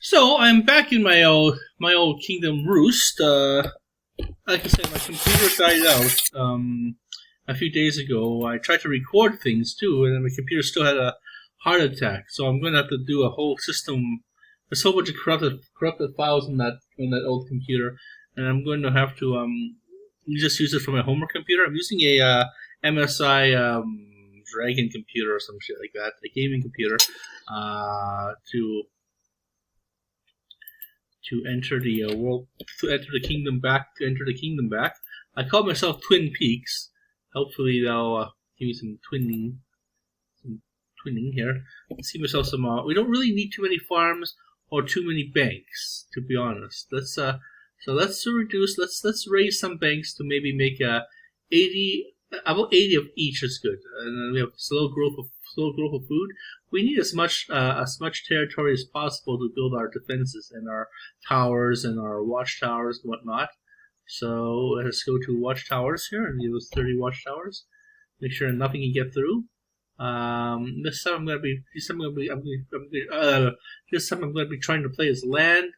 So I'm back in my old kingdom roost. Like I said, my computer died out a few days ago. I tried to record things too, and then my computer still had a heart attack. So I'm going to have to do a whole system. There's a whole bunch of corrupted files on that old computer, and I'm going to have to just use it for my homework computer. I'm using a MSI Dragon computer or some shit like that, a gaming computer, to enter the world, to enter the kingdom back. I call myself Twin Peaks. Hopefully they'll give me some twinning here. I see myself some. We don't really need too many farms or too many banks, to be honest. Let's reduce. Let's raise some banks to maybe make 80. About 80 of each is good, and then we have slow growth of food. We need as much territory as possible to build our defenses and our towers and our watchtowers and whatnot. So let's go to watchtowers here and use 30 watchtowers. Make sure nothing can get through. This time I'm going to be trying to play as land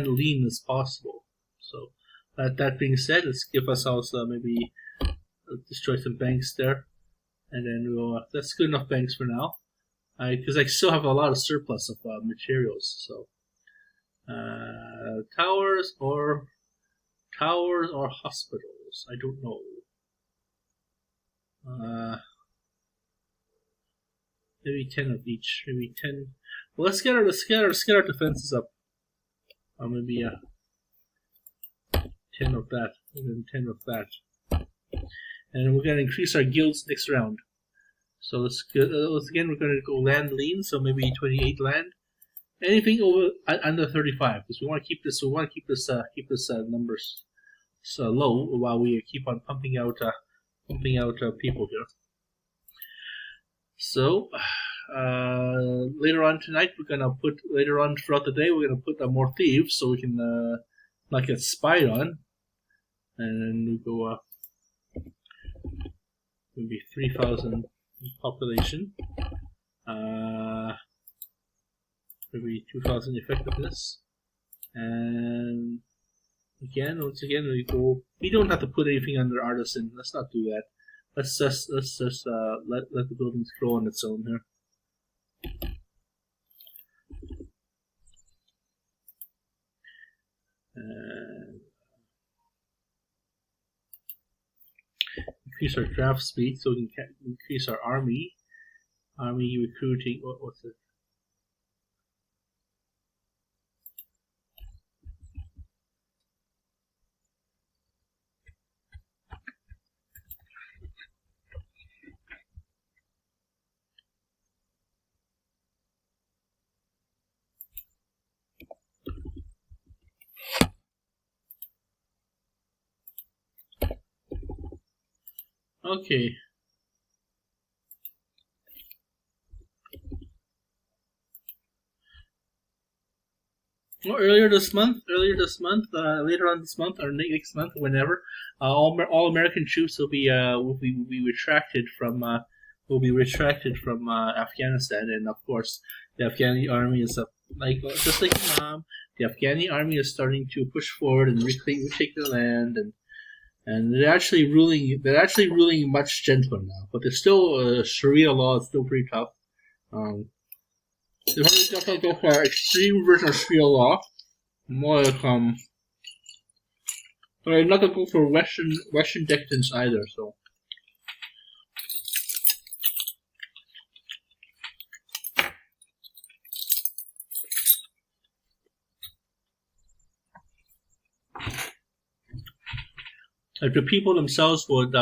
lean as possible. So. That being said, let's give ourselves maybe destroy some banks there, and then that's good enough banks for now, because I still have a lot of surplus of materials. So towers or hospitals, I don't know. Maybe 10 of each. Maybe 10. Well, let's get our defenses up. Maybe 10 of that, and then 10 of that. And we're going to increase our guilds next round. So let's again, we're going to go land lean, so maybe 28 land. Anything over under 35, because we want to keep this numbers so low while we keep on pumping out people here. So later on tonight, later on throughout the day, we're gonna put more thieves so we can not get spied on. And then we go maybe 3,000 population, maybe 2,000 effectiveness, and once again we go. We don't have to put anything under artisan. Let's not do that. Let's just let the buildings grow on its own here. Increase our draft speed so we can increase our army recruiting. What's it? Okay. Well, later on this month or next month, whenever, all American troops will be retracted from Afghanistan, and of course, the Afghani army is just like Vietnam. The Afghani army is starting to push forward and retake the land, and they're actually ruling much gentler now, but there's still Sharia law is still pretty tough. They're definitely go for an extreme version of Sharia law, more like but they're not gonna go for Western decadence either. So. If the people themselves would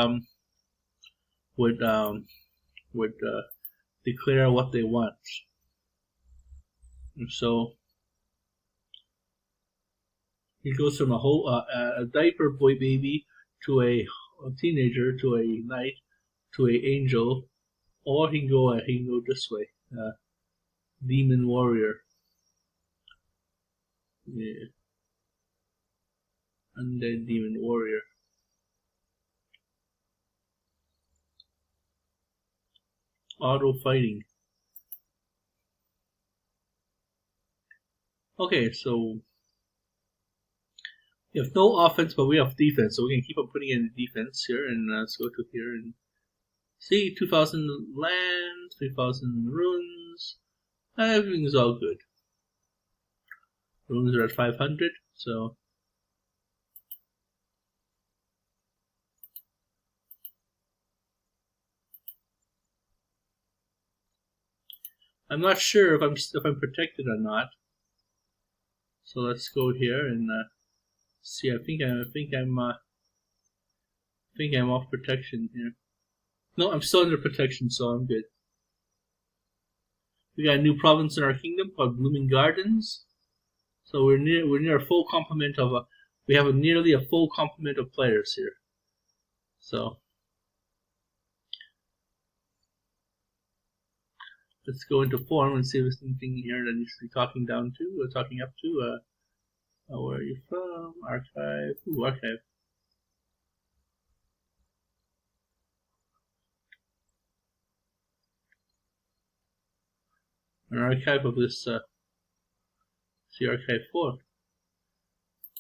declare what they want, and so he goes from a diaper boy baby to a teenager to a knight to a angel, or he can go this way, demon warrior, yeah, undead demon warrior. Auto fighting. Okay, so we have no offense, but we have defense, so we can keep on putting in defense here, and let's go to here and see 2,000 land, 3,000 runes. Everything's all good. Runes are at 500, so I'm not sure if I'm protected or not. So let's go here and see. I think I'm off protection here. No, I'm still under protection, so I'm good. We got a new province in our kingdom called Blooming Gardens. So we're near a full complement of we have nearly a full complement of players here. So let's go into forum and see if there's anything here that needs to be talking down to or talking up to. Where are you from? Archive. Ooh, archive. An archive of this. See archive 4.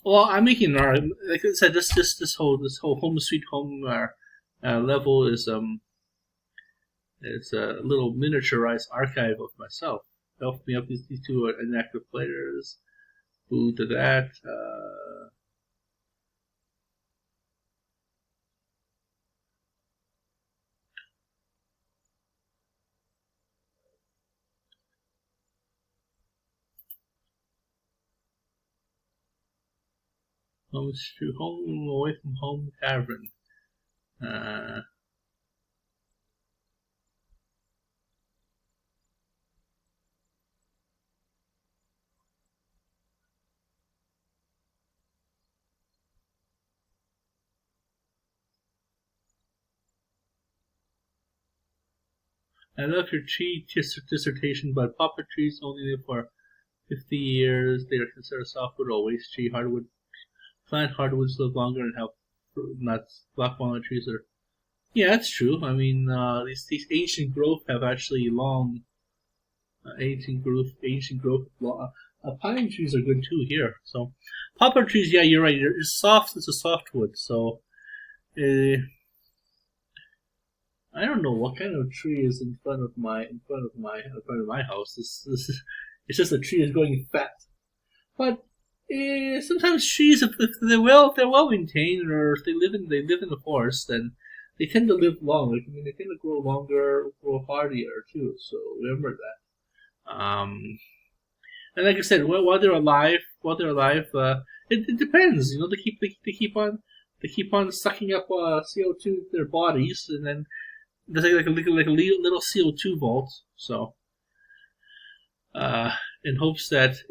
Well, I'm making an like I said. This whole home sweet home level is it's a little miniaturized archive of myself. Help me up. These two are inactive players. Boo to that. Home away from home tavern. I love your tree dissertation, but poplar trees only live for 50 years. They are considered softwood or waste tree. Plant hardwoods live longer and have nuts. Black walnut trees are. Yeah, that's true. I mean, these ancient growth have actually long. Ancient growth. Pine trees are good too here. So, poplar trees, yeah, you're right. It's soft. It's a softwood. So, I don't know what kind of tree is in front of my house. It's just a tree is growing fat. But sometimes trees, if they're well maintained, or if they live in the forest, then they tend to live long. I mean, they tend to grow longer, grow hardier too. So remember that. And like I said, while they're alive, it depends. You know, they keep on sucking up CO2 into their bodies, and then there's like a little CO2 vault. So, in hopes that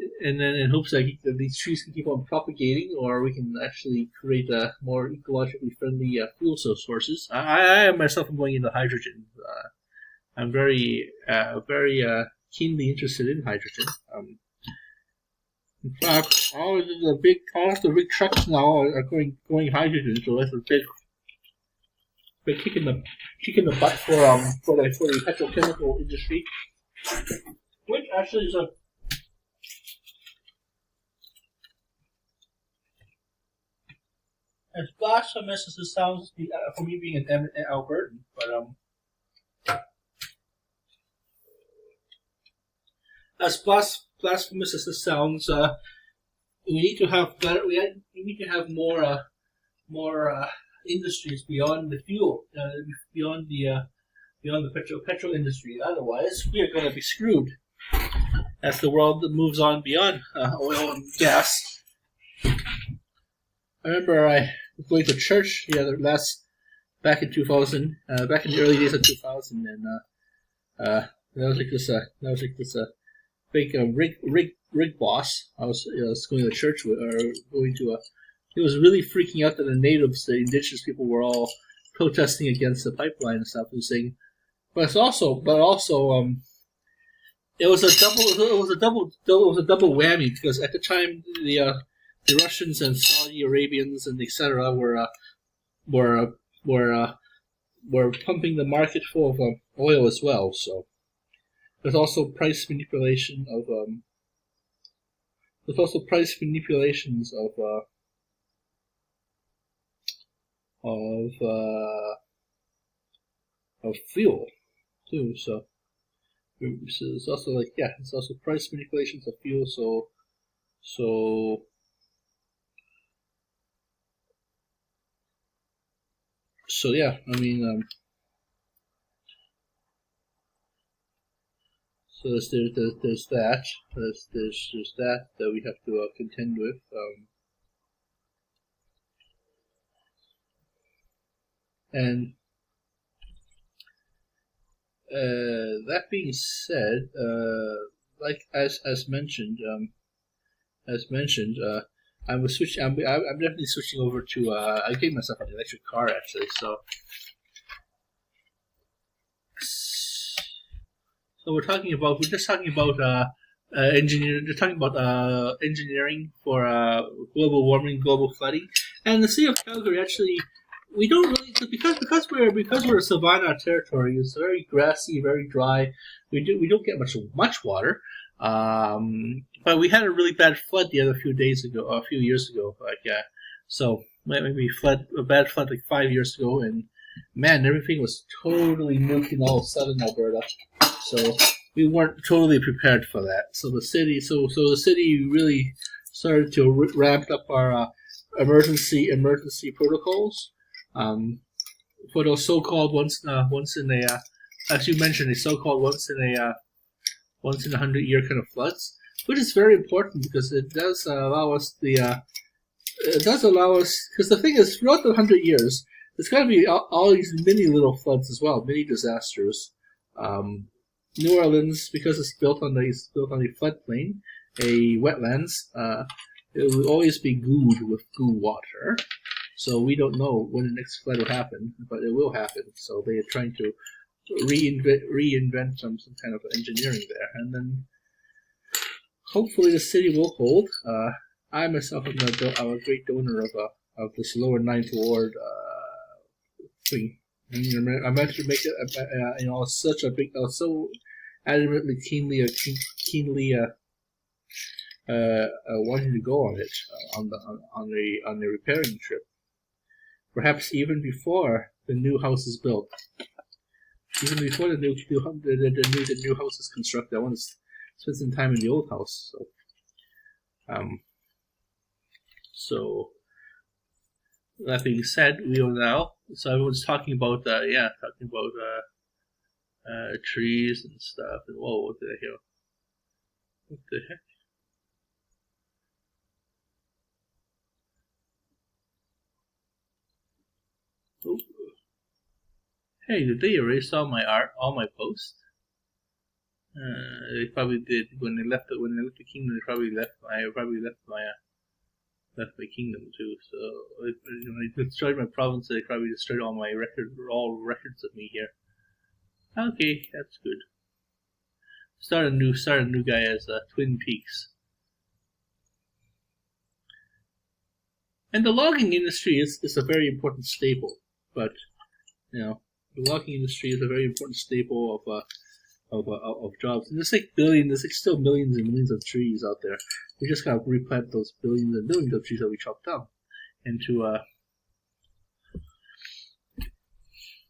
these trees can keep on propagating, or we can actually create more ecologically friendly fuel sources. I myself am going into hydrogen. I'm very keenly interested in hydrogen. In fact, all the big trucks now are going hydrogen. So that's a big kick in the butt for the petrochemical industry, which actually is as blasphemous as it sounds for me being an Albertan, but as blasphemous as it sounds, we need to have better. We need to have more industries beyond the fuel, beyond the petrol industry. Otherwise, we are going to be screwed as the world moves on beyond oil and gas. I remember I was going to church back in 2000, back in the early days of 2000, and that was like this big rig boss. I was going to church with, or going to he was really freaking out that the natives, the indigenous people, were all protesting against the pipeline and stuff. And saying, but also, it was a double whammy, because at the time the Russians and Saudi Arabians and etc. were pumping the market full of oil as well. So there's also price manipulation there's also price manipulations of fuel too. So it's also like, yeah, it's also price manipulations of fuel. So yeah, I mean, so there's that. There's that we have to contend with. And that being said, like as mentioned, I'm definitely switching over to. I gave myself an electric car actually, so we're just talking about engineering for global warming, global flooding, and the city of Calgary actually. We don't really, because we're a savanna territory. It's very grassy, very dry. We don't get much water. But we had a really bad flood a few years ago. So maybe a bad flood like 5 years ago, and man, everything was totally nuked in all of southern Alberta. So we weren't totally prepared for that. So the city really started to ramp up our emergency protocols. For those so-called once in a as you mentioned, a so-called once in a 100-year kind of floods, which is very important because it does allow us because the thing is, throughout the 100 years, there's got to be all these mini little floods as well, mini disasters. New Orleans, because it's built on a floodplain, a wetlands, it will always be gooed with goo water. So we don't know when the next flood will happen, but it will happen. So they are trying to reinvent some kind of engineering there, and then hopefully the city will hold. I myself am a great donor of this lower ninth ward thing. I meant to make it, such a big, so adamantly, keenly wanting to go on it on the repairing trip. Perhaps even before the new house is built, even before the new house is constructed, I want to spend some time in the old house. So that being said, we are now. So everyone's talking about trees and stuff. And whoa, what did I hear? What the heck? Oh. Hey, did they erase all my posts? They probably did when they left the kingdom. I probably left my kingdom too. So they destroyed my province. They probably destroyed all records of me here. Okay, that's good. Start a new guy as Twin Peaks. And the logging industry is a very important staple, but the logging industry is a very important staple of jobs. And there's still millions and millions of trees out there. We just gotta replant those billions and billions of trees that we chopped down into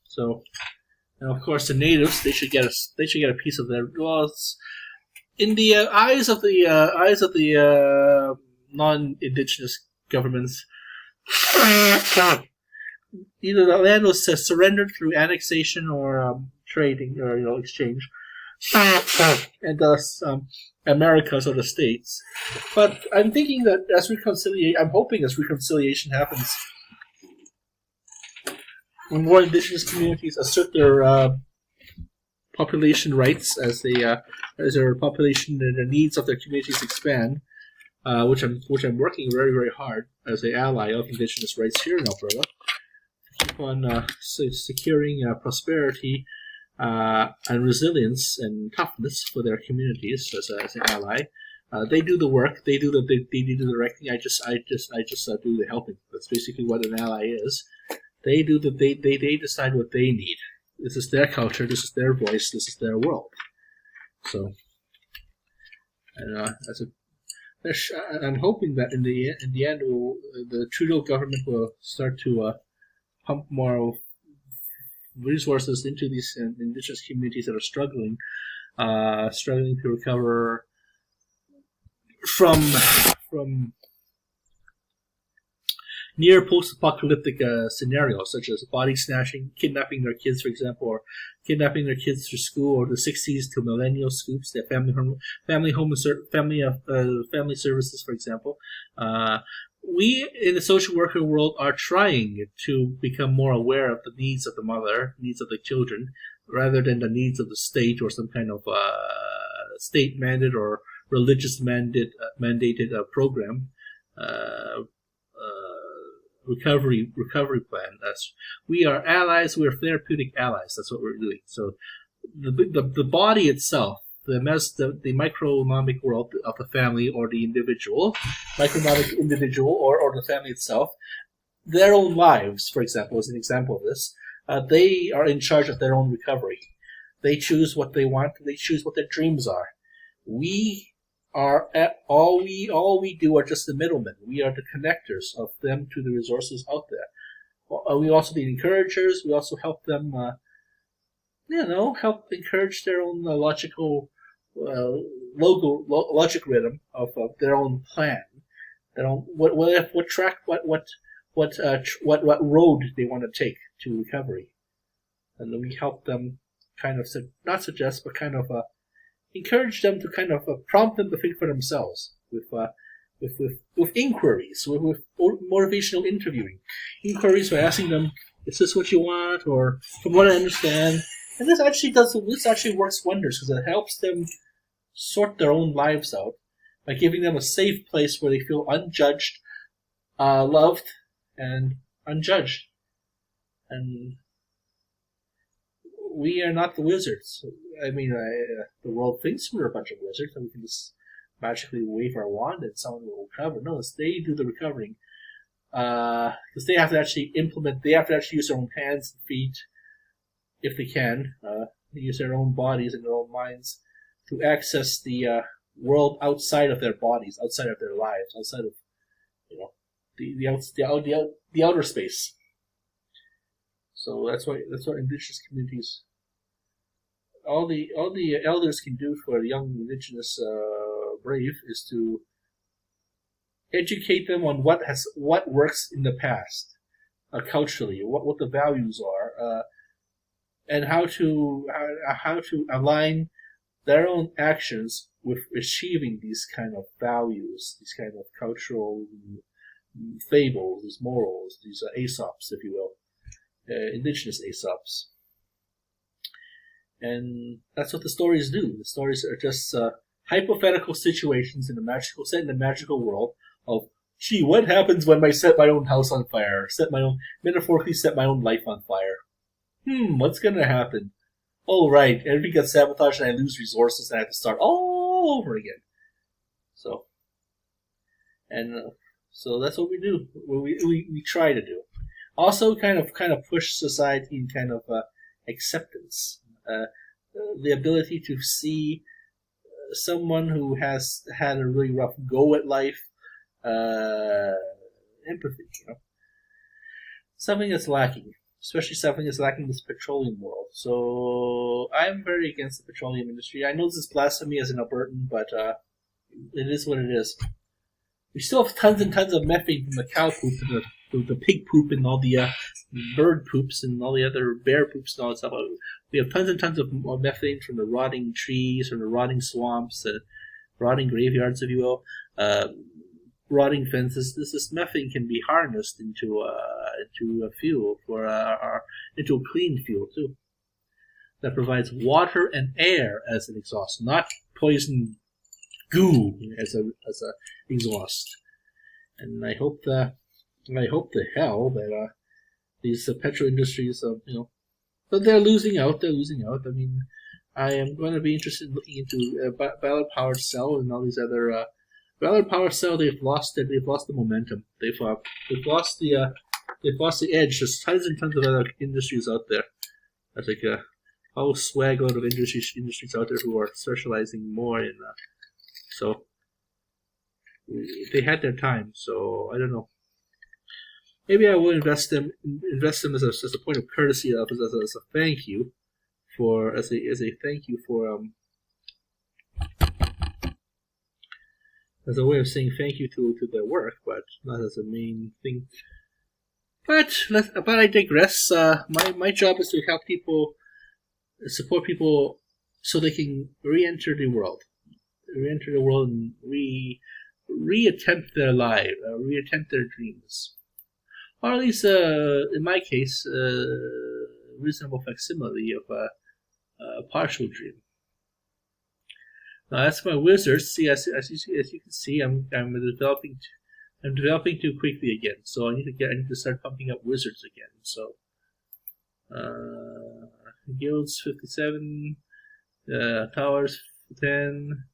so. And of course, the natives they should get a piece of their laws. In the eyes of the non-indigenous governments, either the land was surrendered through annexation or trading or exchange, and thus Americas or the states. But I'm thinking that I'm hoping as reconciliation happens, when more indigenous communities assert their population rights as their population and the needs of their communities expand, which I'm working very, very hard as an ally of indigenous rights here in Alberta to keep on securing prosperity and resilience and toughness for their communities as an ally. They do the work. They do the directing. I just do the helping. That's basically what an ally is. They decide what they need. This is their culture. This is their voice. This is their world. So, and I'm hoping that in the end, the Trudeau government will start to pump more resources into these indigenous communities that are struggling to recover from near post-apocalyptic scenarios, such as body snatching, kidnapping their kids, for example, or kidnapping their kids through school, or the '60s to millennial scoops, their family services, for example. We in the social worker world are trying to become more aware of the needs of the mother, needs of the children, rather than the needs of the state or some kind of state mandated or religious mandated program. Recovery plan. We are allies. We are therapeutic allies. That's what we're doing. So the body itself, the microeconomic world of the family or the individual, microeconomic individual or the family itself, their own lives, for example, is an example of this. They are in charge of their own recovery. They choose what they want. They choose what their dreams are. We are all we do are just the middlemen. We are the connectors of them to the resources out there. We also the encouragers. We also help them, help encourage their own logical logic rhythm of their own plan. Their own what road they want to take to recovery, and then we help them kind of not suggest, but kind of encourage them to kind of prompt them to think for themselves with inquiries, with motivational interviewing. Inquiries by asking them, is this what you want? Or from what I understand. And this actually works wonders because it helps them sort their own lives out by giving them a safe place where they feel unjudged, loved, and unjudged. And we are not the wizards. I mean, the world thinks we're a bunch of wizards and we can just magically wave our wand and someone will recover. No, it's they do the recovering. Because they have to actually use their own hands and feet, if they can. They use their own bodies and their own minds to access the world outside of their bodies, outside of their lives, outside of the outer space. So that's what indigenous communities, all the elders can do for a young indigenous brave is to educate them on what works in the past, culturally, what the values are, and how to align their own actions with achieving these kind of values, these kind of cultural fables, these morals, these Aesops, if you will. Indigenous Aesops. And that's what the stories do. The stories are just hypothetical situations in the magical world of, gee, what happens when I set my own house on fire? Metaphorically set my own life on fire. What's gonna happen? Oh, right, everything gets sabotaged and I lose resources and I have to start all over again. So that's what we do. We try to do. Also, kind of push society in kind of acceptance, the ability to see someone who has had a really rough go at life, empathy. Something that's lacking, especially something that's lacking in this petroleum world. So I'm very against the petroleum industry. I know this is blasphemy as an Albertan, but it is what it is. We still have tons and tons of methane from the cow poop and the pig poop and all the bird poops and all the other bear poops and all that stuff. We have tons and tons of methane from the rotting trees, from the rotting swamps, rotting graveyards, if you will, rotting fences. This methane can be harnessed into a fuel into a clean fuel too. That provides water and air as an exhaust, not poison goo as a exhaust. And I hope to hell that these petro industries, but they're losing out. They're losing out. I mean, I am going to be interested in looking into Ballard Power Cell and all these other. Ballard Power Cell, they've lost the momentum. They've lost the edge. There's tons and tons of other industries out there. I think whole swag out of industries out there who are specializing more in. So they had their time. So I don't know. Maybe I will invest them as a point of courtesy, as a thank you for as a thank you for as a way of saying thank you to their work, but not as a main thing. But I digress. My job is to help people, support people, so they can re-enter the world, and reattempt their life, reattempt their dreams, or at least, in my case, reasonable facsimile of a partial dream. Now, that's my wizards. See, as you can see, I'm developing too quickly again. So I need to start pumping up wizards again. So, guilds 57, towers 10.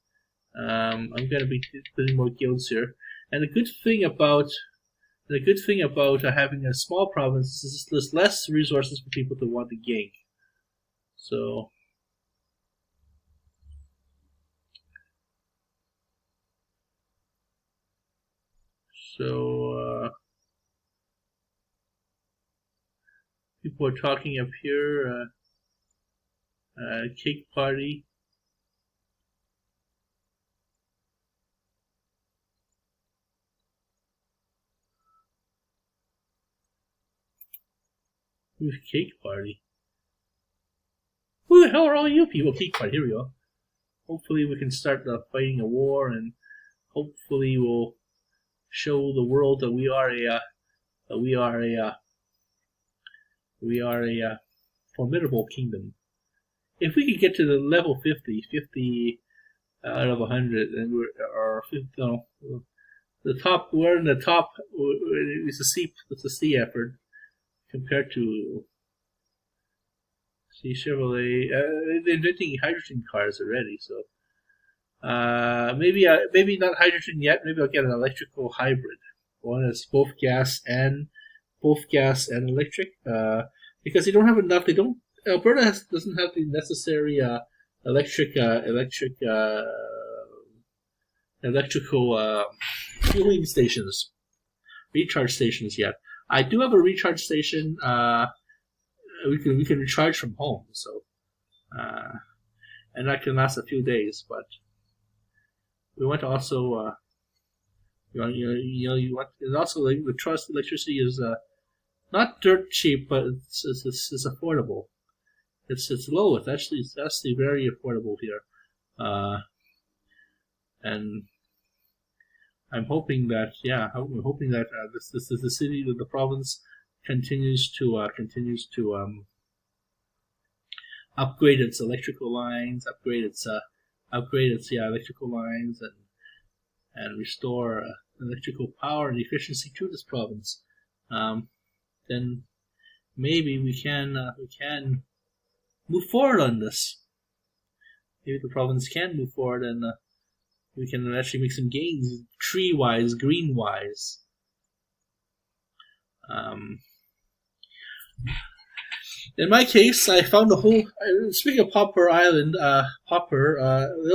I'm gonna be putting more guilds here. And the good thing about having a small province is there's less resources for people to want to gank. So. People are talking up here. Cake party. Who's cake party? Who the hell are all you people? Cake party. Here we go. Hopefully we can start fighting a war, and hopefully we'll show the world that we are a formidable kingdom. If we could get to the level 50 out of 100, and the top. We're in the top. It's a C effort compared to Chevrolet. They're inventing hydrogen cars already, so. Maybe not hydrogen yet. Maybe I'll get an electrical hybrid, one that's both gas and electric. Because they don't have enough. Alberta doesn't have the necessary electrical fueling stations, recharge stations yet. I do have a recharge station. We can recharge from home, so and that can last a few days, but. We want to also, and also the trust electricity is not dirt cheap, but it's affordable. It's low. It's actually very affordable here, and I'm hoping that the city, the province continues to upgrade its electrical lines, upgrade its electrical lines, and restore electrical power and efficiency to this province. Then maybe we can move forward on this. Maybe the province can move forward, and we can actually make some gains, tree-wise, green-wise. In my case, I found a whole. Speaking of Popper Island, there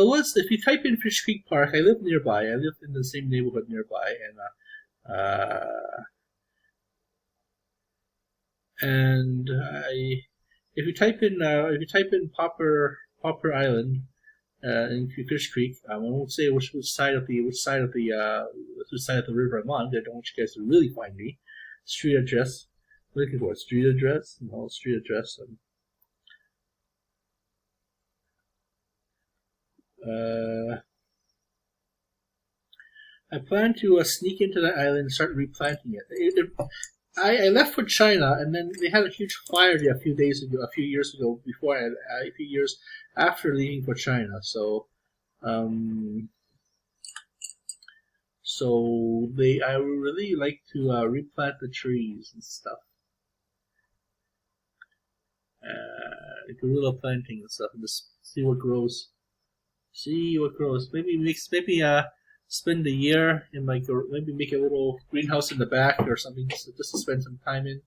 was. If you type in Fish Creek Park, I live nearby. I live in the same neighborhood nearby, if you type in Popper Island in Fish Creek, I won't say which side of the river I'm on. I don't want you guys to really find me. Street address. Looking for a street address? No, street address. I plan to sneak into that island and start replanting it. I left for China, and then they had a huge fire there a few years ago. A few years after leaving for China. So, I would really like to replant the trees and stuff. Guerrilla planting and stuff, and just see what grows. Maybe spend a year in maybe make a little greenhouse in the back or something, just to spend some time in,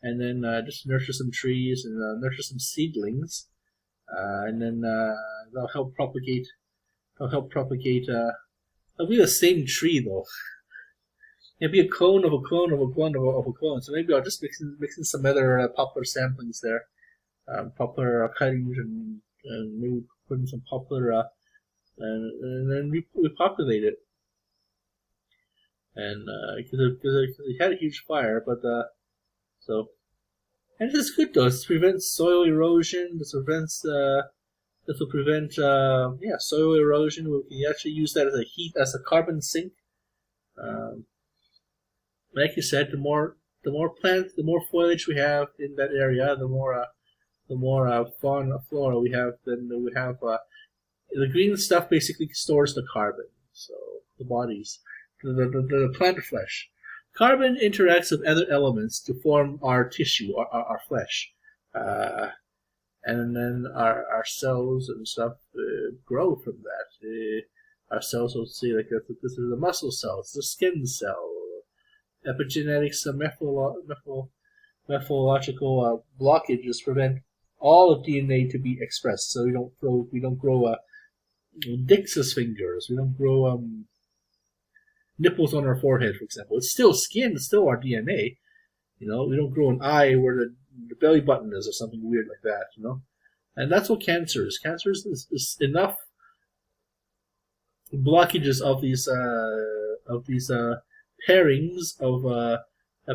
and then just nurture some trees and nurture some seedlings, and then they'll help propagate It'll be the same tree though. It'll be a clone of a clone of a clone of a clone. So maybe I'll just mix in some other poplar samplings there, poplar cuttings, and maybe put in some poplar, and then repopulate it. And because it had a huge fire, but so. And this is good though. This prevents soil erosion. This will prevent soil erosion. We can actually use that as a carbon sink. Like you said, the more plants, the more foliage we have in that area, the more fauna flora we have. Then we have the green stuff basically stores the carbon. So the bodies, the plant flesh. Carbon interacts with other elements to form our tissue, our flesh, and then our cells and stuff grow from that. Our cells will see like this is the muscle cells, the skin cell, epigenetics, methodological blockages prevent all of DNA to be expressed. So we don't grow Dix's fingers. We don't grow nipples on our forehead, for example. It's still skin. It's still our DNA. We don't grow an eye where the belly button is or something weird like that. And that's what cancer is. Cancer is enough blockages of these pairings of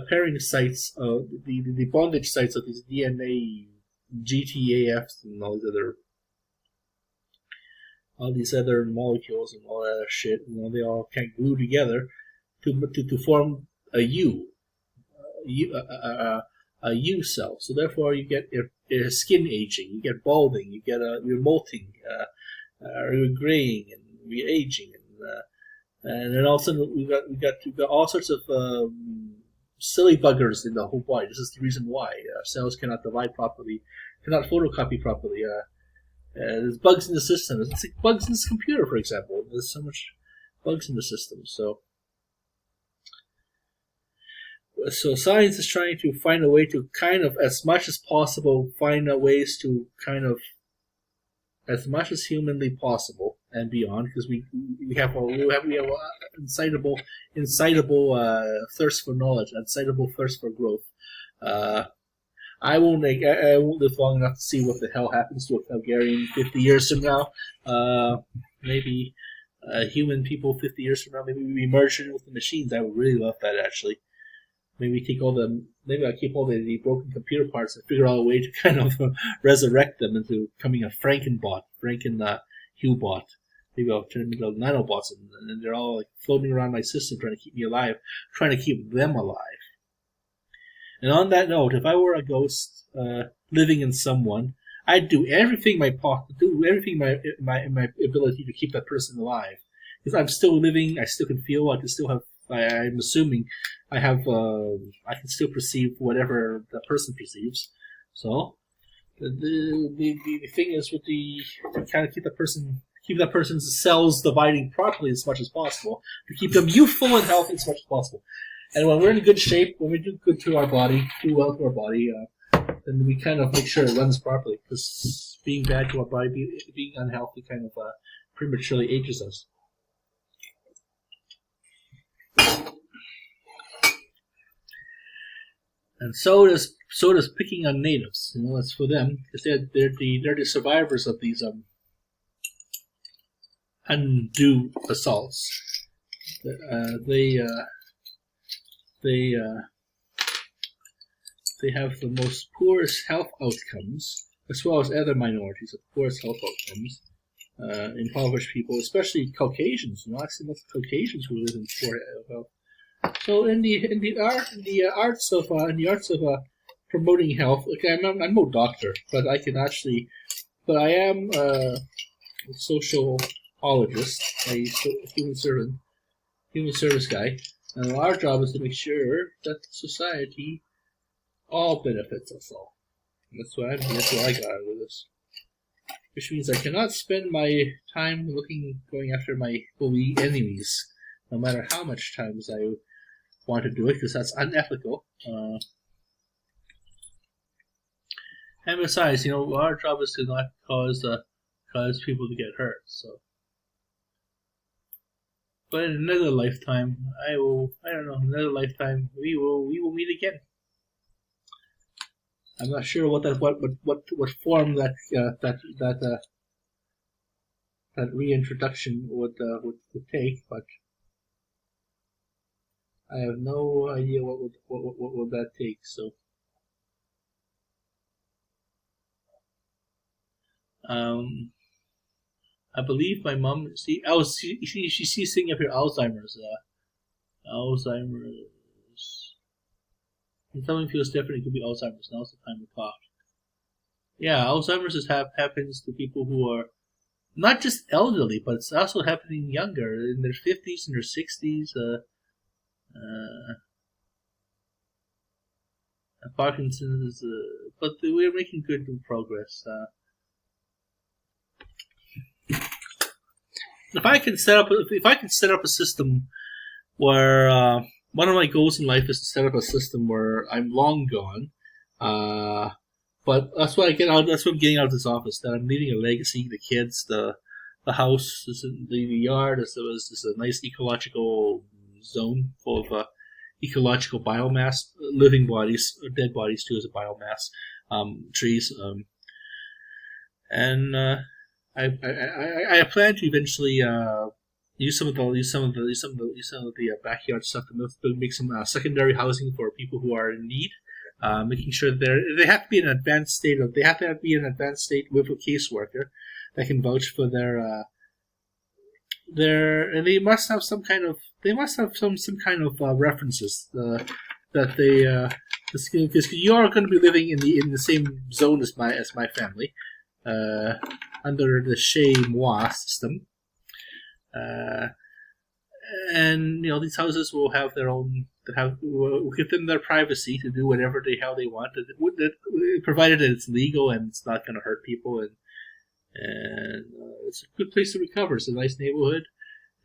pairing sites of the bondage sites of these DNA GTAFs and all these other molecules and all that shit. They all can't glue together to form a U cell. So therefore, you get skin aging, you get balding, you get you're molting, you're graying, and you're aging, and then all of a sudden we've got all sorts of silly buggers in the whole body. This is the reason why cells cannot divide properly, cannot photocopy properly. There's bugs in the system. It's like bugs in this computer, for example. There's so much bugs in the system. So science is trying to find a way to kind of, as much as possible, find ways to kind of, as much as humanly possible and beyond, because we have incitable thirst for knowledge, incitable thirst for growth. I won't live long enough to see what the hell happens to a Calgarian 50 years from now. Maybe human people 50 years from now, maybe we merge in with the machines. I would really love that, actually. Maybe I keep all the broken computer parts and figure out a way to kind of resurrect them into becoming a Frankenbot, Hubot. Maybe I'll turn them into nanobots, and they're all like floating around my system trying to keep me alive, trying to keep them alive. And on that note, if I were a ghost living in someone, I'd do everything my ability to keep that person alive. Because I'm still living, I still can feel, I can still have. I'm assuming I can still perceive whatever the person perceives. So the thing is to kind of keep that person's cells dividing properly as much as possible, to keep them youthful and healthy as much as possible. And when we're in good shape, when we do good to our body, do well to our body, then we kind of make sure it runs properly. Because being bad to our body, being unhealthy, kind of prematurely ages us. And so does picking on natives. That's for them, because they're the survivors of these undue assaults. They have the most poorest health outcomes, as well as other minorities of poorest health outcomes. Impoverished people, especially Caucasians. I've seen lots of Caucasians who live in poor health. So in the arts of promoting health, okay, I'm no doctor, but I am a sociologist, a human service guy, and our job is to make sure that society all benefits us all. And that's what I got out of this. Which means I cannot spend my time going after my bully enemies, no matter how much times I want to do it, because that's unethical. And besides, our job is to not cause people to get hurt. So, But in another lifetime, I will. I don't know. Another lifetime, we will meet again. I'm not sure what form that reintroduction would take, but I have no idea what would that take. So, um, I believe my mom. See, she's seeing up here Alzheimer's. Alzheimer's. And someone feels different. It could be Alzheimer's. Now's the time to talk. Yeah, Alzheimer's happens to people who are not just elderly, but it's also happening younger, in their 50s and their 60s. Parkinson's, but we're making good progress. If I can set up a system where one of my goals in life is to set up a system where I'm long gone. But that's what I get out. That's what I'm getting out of this office. That I'm leaving a legacy. The kids, the house, the yard. This is a nice ecological zone full of ecological biomass, living bodies, dead bodies too, as a biomass, trees, and I plan to eventually use some of the backyard stuff to make some secondary housing for people who are in need. Making sure they have to be in an advanced state with a caseworker that can vouch for their and they must have some kind of references that they because you are going to be living in the same zone as my family under the chez moi system. And these houses will have their own, will give them their privacy to do whatever the hell they want, provided that it's legal and it's not going to hurt people, and it's a good place to recover. It's a nice neighborhood.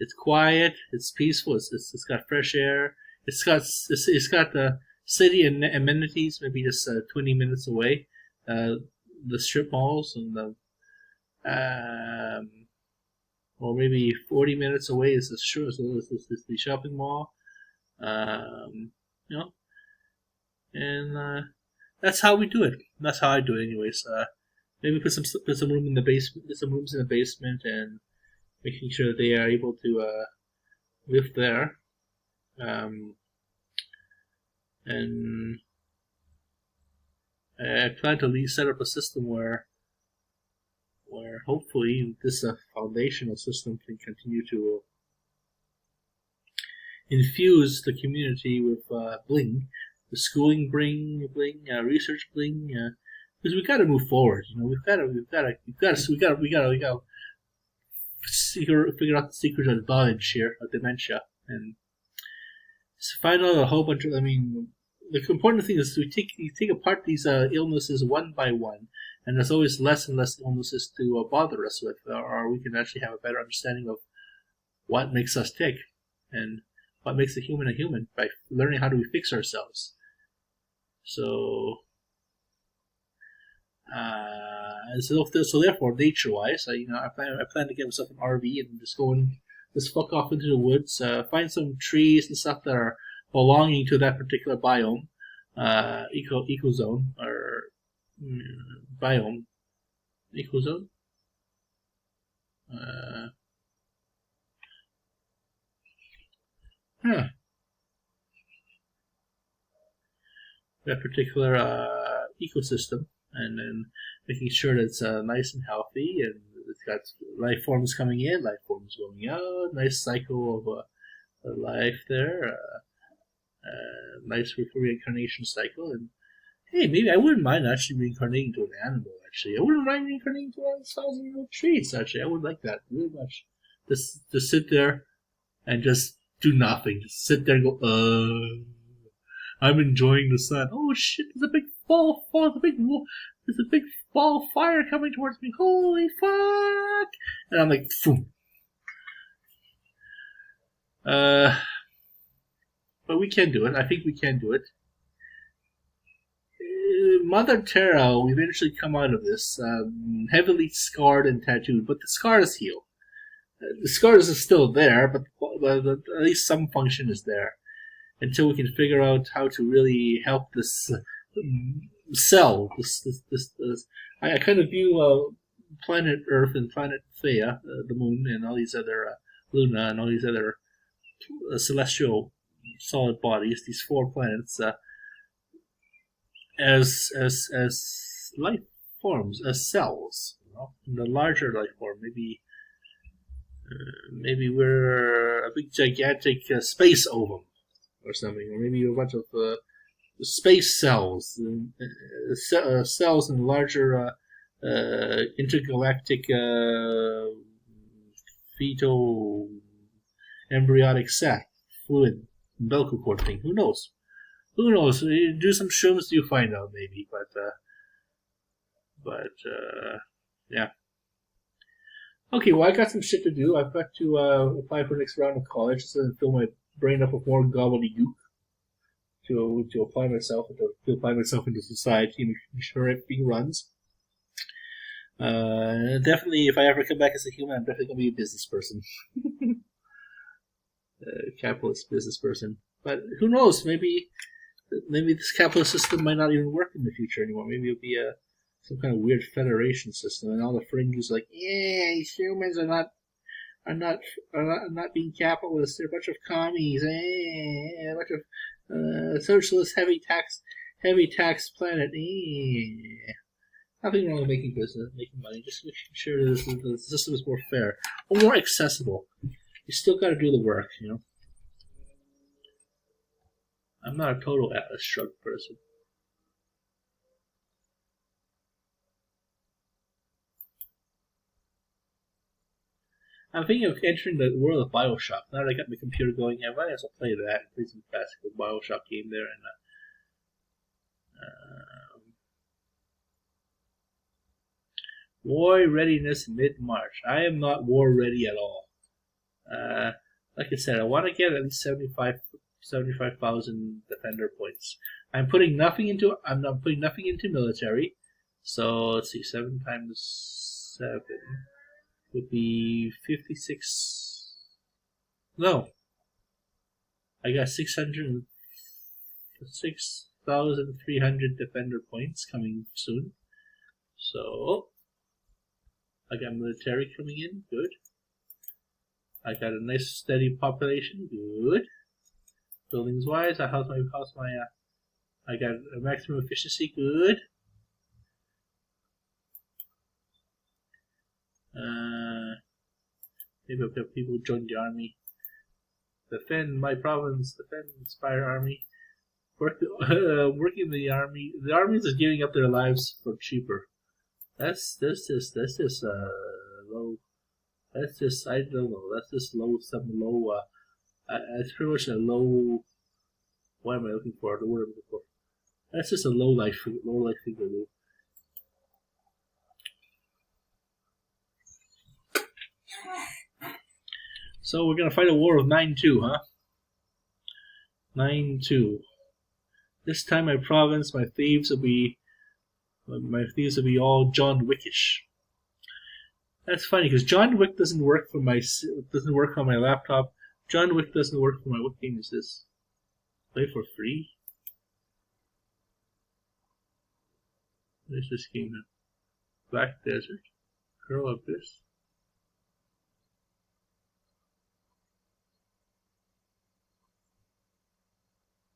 It's quiet. It's peaceful. It's got fresh air. It's got the city and amenities maybe just 20 minutes away. The strip malls and the or maybe 40 minutes away is the shopping mall. And that's how we do it. That's how I do it, anyways. Maybe put some room in the basement, some rooms in the basement, and making sure that they are able to live there. And I plan to set up a system where hopefully this foundational system can continue to infuse the community with bling, the schooling bling, research bling, because we got to move forward. We've got to figure out the secret of knowledge here, of dementia, and find out a whole bunch of. The important thing is you take apart these illnesses one by one, and there's always less and less illnesses to bother us with, or we can actually have a better understanding of what makes us tick and what makes a human by learning how do we fix ourselves. So, so therefore, nature-wise, I plan to get myself an RV and just go and just fuck off into the woods, find some trees and stuff that are belonging to that particular biome, ecozone, or biome, ecozone. That particular ecosystem, and then making sure that it's nice and healthy, and it's got life forms coming in, life forms going out, nice cycle of life there, nice reincarnation cycle, and hey, maybe I wouldn't mind actually reincarnating to an animal. Actually, I wouldn't mind reincarnating to 1,000-year-old trees. Actually, I would like that really much. Just sit there and just do nothing. Just sit there and go, I'm enjoying the sun. Oh shit! There's a big there's a big ball of fire coming towards me. Holy fuck! And I'm like, phoom. But we can do it. I think we can do it. Mother Terra will eventually come out of this, heavily scarred and tattooed, but the scars heal. The scars are still there, but at least some function is there until we can figure out how to really help this cell. I kind of view planet Earth and planet Theia, the Moon, and all these other Luna, and all these other celestial solid bodies. These 4 planets as life forms, as cells. You know, in the larger life form, maybe we're a big gigantic space ovum or something, or maybe a bunch of space cells, cells in larger intergalactic fetal embryonic sac fluid umbilical cord thing. Who knows? Who knows? You do some shrooms, you find out maybe. But yeah. Okay, well, I got some shit to do. I've got to apply for the next round of college to fill my brain up with more gobbledygook to apply myself into society and make sure everything runs. Definitely, if I ever come back as a human, I'm definitely going to be a business person. Capitalist business person. But who knows? Maybe this capitalist system might not even work in the future anymore. Maybe it'll be some kind of weird federation system, and all the fringes like, yeah, humans are not being capitalists. They're a bunch of commies. A bunch of socialist heavy tax planet. Nothing wrong with making business, making money. Just making sure the system is more fair or more accessible. You still got to do the work, you know. I'm not a total Atlas Shrugged person. I'm thinking of entering the world of Bioshock. Now that I got my computer going, I might as well play that. Play some classical Bioshock game there, and war readiness mid-March. I am not war ready at all. Like I said, I want to get at least 75,000 defender points. I'm not putting nothing into military. So let's see, 7 times 7 would be 56. No, I got 6,300 defender points coming soon. So I got military coming in, good. I got a nice steady population, good. Buildings wise, I got a maximum efficiency, good. Maybe I'll have people join the army. Defend my province, defend Inspire Army. Working the army. The armies are giving up their lives for cheaper. That's just low. That's just, I don't know. That's just low. It's pretty much a low. What am I looking for? The word I'm looking for. That's just a low life figure. Dude. So we're gonna fight a war of 9-2, huh? 9-2. This time my province, my thieves will be all John Wickish. That's funny because John Wick doesn't work on my laptop. John Wick doesn't work for my. What game is this? Play for free? What is this game now? Black Desert? Girl Abyss?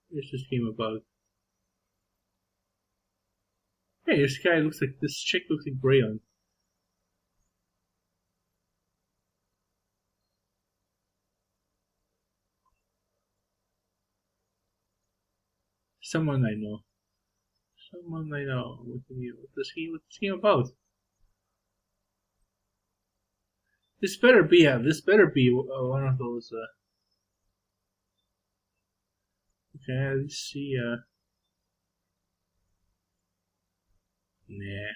What is this game about? Hey, this chick looks like Brayon. Someone I know. What's this game about? This better be one of those. Okay, let's see. Nah.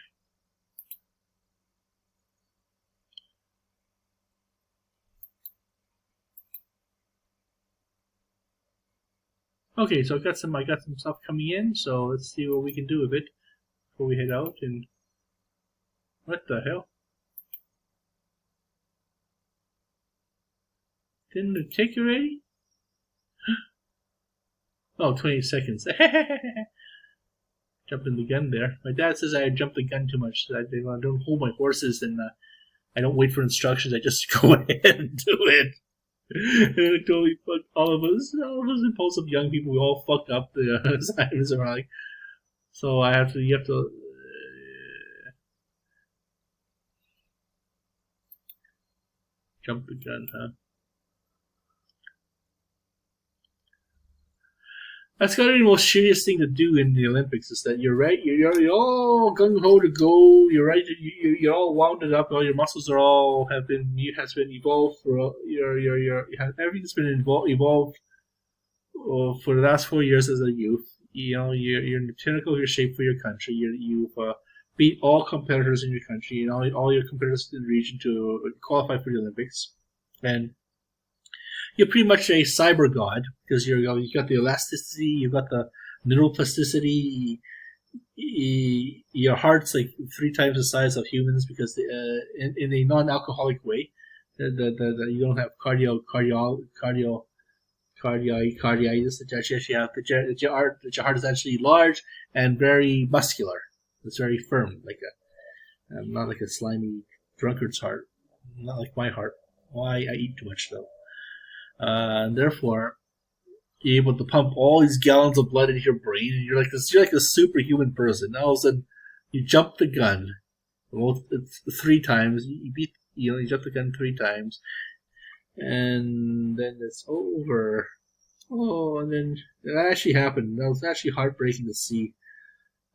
Okay, so I got some stuff coming in. So let's see what we can do with it before we head out. And what the hell? Didn't it take you already? Oh, 20 seconds. Jumping the gun there. My dad says I jump the gun too much. I don't hold my horses and I don't wait for instructions. I just go ahead and do it. And it totally fucked all of us impulsive young people. We all fuck up the assignments and we're like, so you have to. Jump the gun, huh? That's gotta be the most shittiest thing to do in the Olympics is that you're right, you're all gung ho to go. You're right, you're all wounded up. All your muscles are all has been evolved for everything's been evolved for the last 4 years as a youth. You know, you're in the pinnacle of your shape for your country. You've beat all competitors in your country and all your competitors in the region to qualify for the Olympics, and you're pretty much a cyber god because you got the elasticity, you've got the neuroplasticity. Your heart's like 3 times the size of humans because in a non-alcoholic way, that you don't have cardiitis. That you actually have that your heart is actually large and very muscular. It's very firm, like not like a slimy drunkard's heart, not like my heart. Why I eat too much though. And therefore, you're able to pump all these gallons of blood into your brain, and you're like a superhuman person. Now all of a sudden, you jump the gun, it's 3 times. You jump the gun 3 times, and then it's over. Oh, and then it actually happened. That was actually heartbreaking to see.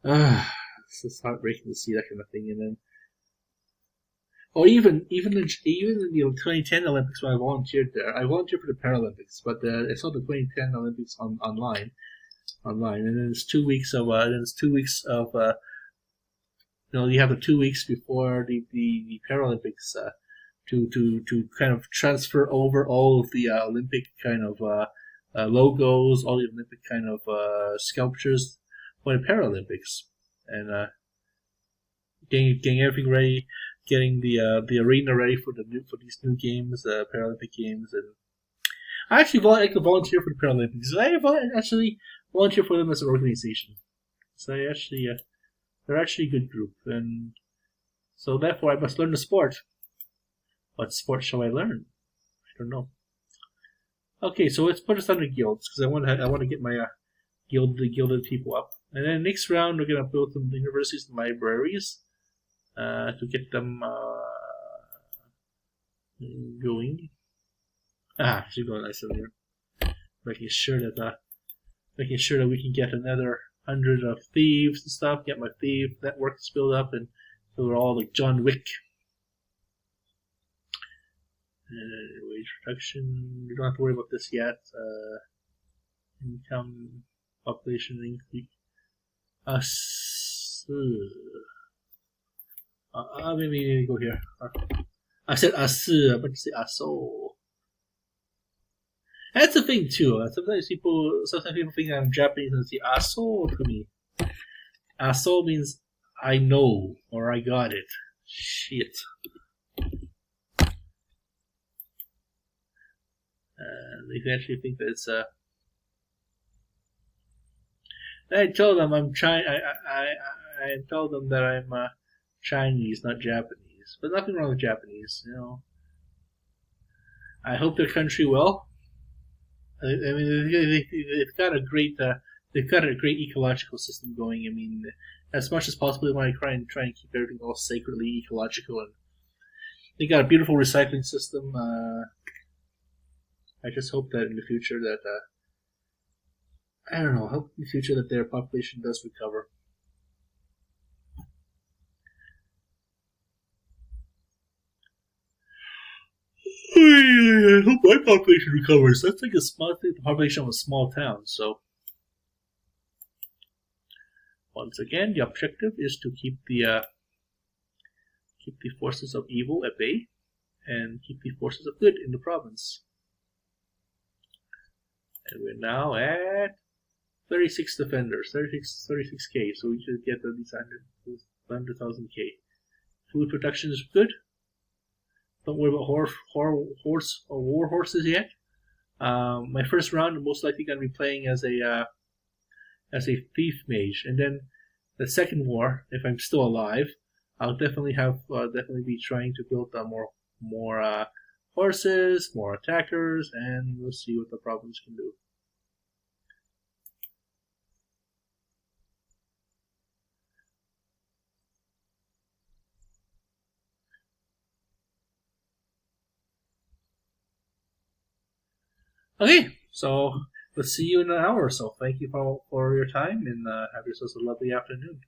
It's just heartbreaking to see that kind of thing, and then. Or even in the 2010 Olympics when I volunteered there. I volunteered for the Paralympics, but I saw the 2010 Olympics online, and then it's 2 weeks of you have the 2 weeks before the Paralympics to kind of transfer over all of the Olympic kind of logos, all the Olympic kind of sculptures for the Paralympics, and getting everything ready. Getting the arena ready for these new games, Paralympic games, and I actually like to volunteer for the Paralympics. I actually volunteer for them as an organization. So they're actually a good group, and so therefore I must learn the sport. What sport shall I learn? I don't know. Okay, so let's put us under guilds because I want to get my gilded people up, and then next round we're gonna build some universities and libraries. To get them going. She's going nice over here. Making sure that we can get another 100 of thieves and stuff. Get my thief network to build up, and so we're all like John Wick. Wage reduction. We don't have to worry about this yet. Income, population increase. Maybe go here. I said asu, I meant to say aso. That's the thing too. Sometimes people think I'm Japanese and say aso to me. Aso means I know or I got it. Shit. They actually think that it's I tell them I'm I tell them that I'm Chinese, not Japanese. But nothing wrong with Japanese, you know. I hope their country well. I mean, they've got a great ecological system going. I mean, as much as possible, they want to try and keep everything all sacredly ecological, and they got a beautiful recycling system. I just hope that in the future that I don't know. Hope in the future that their population does recover. I hope my population recovers. That's like the population of a small town. So, once again, the objective is to keep the forces of evil at bay, and keep the forces of good in the province. And we're now at 36 defenders, 36k. So we should get at least 100,000k. Food production is good. Don't worry about horse or war horses yet. My first round, I'm most likely going to be playing as a thief mage, and then the second war, if I'm still alive, I'll definitely be trying to build more horses, more attackers, and we'll see what the problems can do. Okay, so let's see you in an hour or so. Thank you for your time, and have yourselves a lovely afternoon.